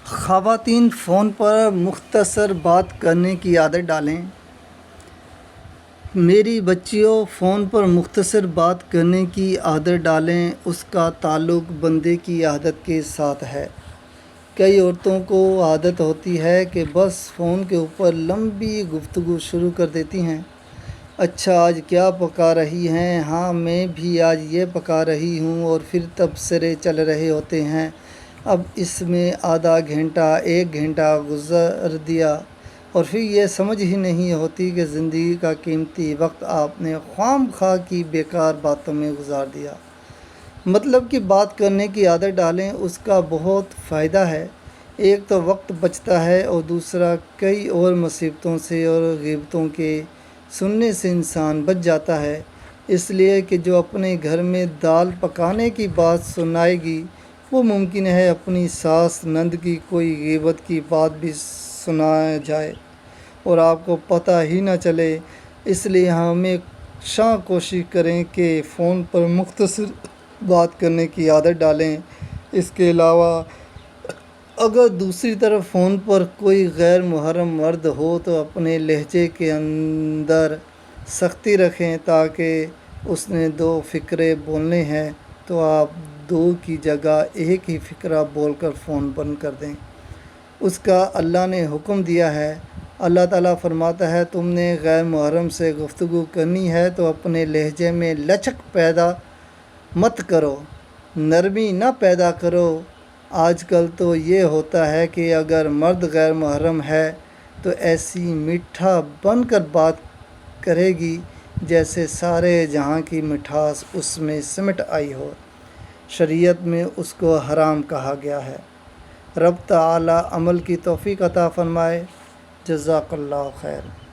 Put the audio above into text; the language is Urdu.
خواتین فون پر مختصر بات کرنے کی عادت ڈالیں۔ میری بچیوں، فون پر مختصر بات کرنے کی عادت ڈالیں۔ اس کا تعلق بندے کی عادت کے ساتھ ہے۔ کئی عورتوں کو عادت ہوتی ہے کہ بس فون کے اوپر لمبی گفتگو شروع کر دیتی ہیں۔ اچھا، آج کیا پکا رہی ہیں؟ ہاں، میں بھی آج یہ پکا رہی ہوں، اور پھر تبصرے چل رہے ہوتے ہیں۔ اب اس میں آدھا گھنٹہ، 1 گھنٹہ گزر دیا، اور پھر یہ سمجھ ہی نہیں ہوتی کہ زندگی کا قیمتی وقت آپ نے خواہ مخواہ کی بیکار باتوں میں گزار دیا۔ مطلب کہ بات کرنے کی عادت ڈالیں، اس کا بہت فائدہ ہے۔ ایک تو وقت بچتا ہے، اور دوسرا کئی اور مصیبتوں سے اور غیبتوں کے سننے سے انسان بچ جاتا ہے۔ اس لیے کہ جو اپنے گھر میں دال پکانے کی بات سنائے گی، وہ ممکن ہے اپنی ساس نند کی کوئی غیبت کی بات بھی سنا جائے اور آپ کو پتہ ہی نہ چلے۔ اس لیے ہمیشہ کوشش کریں کہ فون پر مختصر بات کرنے کی عادت ڈالیں۔ اس کے علاوہ اگر دوسری طرف فون پر کوئی غیر محرم مرد ہو تو اپنے لہجے کے اندر سختی رکھیں، تاکہ اس نے 2 فقرے بولنے ہیں تو آپ 2 کی جگہ 1 ہی فقرہ بول کر فون بند کر دیں۔ اس کا اللہ نے حکم دیا ہے۔ اللہ تعالیٰ فرماتا ہے، تم نے غیر محرم سے گفتگو کرنی ہے تو اپنے لہجے میں لچک پیدا مت کرو، نرمی نہ پیدا کرو۔ آج کل تو یہ ہوتا ہے کہ اگر مرد غیر محرم ہے تو ایسی میٹھا بن کر بات کرے گی جیسے سارے جہاں کی مٹھاس اس میں سمٹ آئی ہو۔ شریعت میں اس کو حرام کہا گیا ہے۔ رب تعالیٰ عمل کی توفیق عطا فرمائے۔ جزاک اللہ خیر۔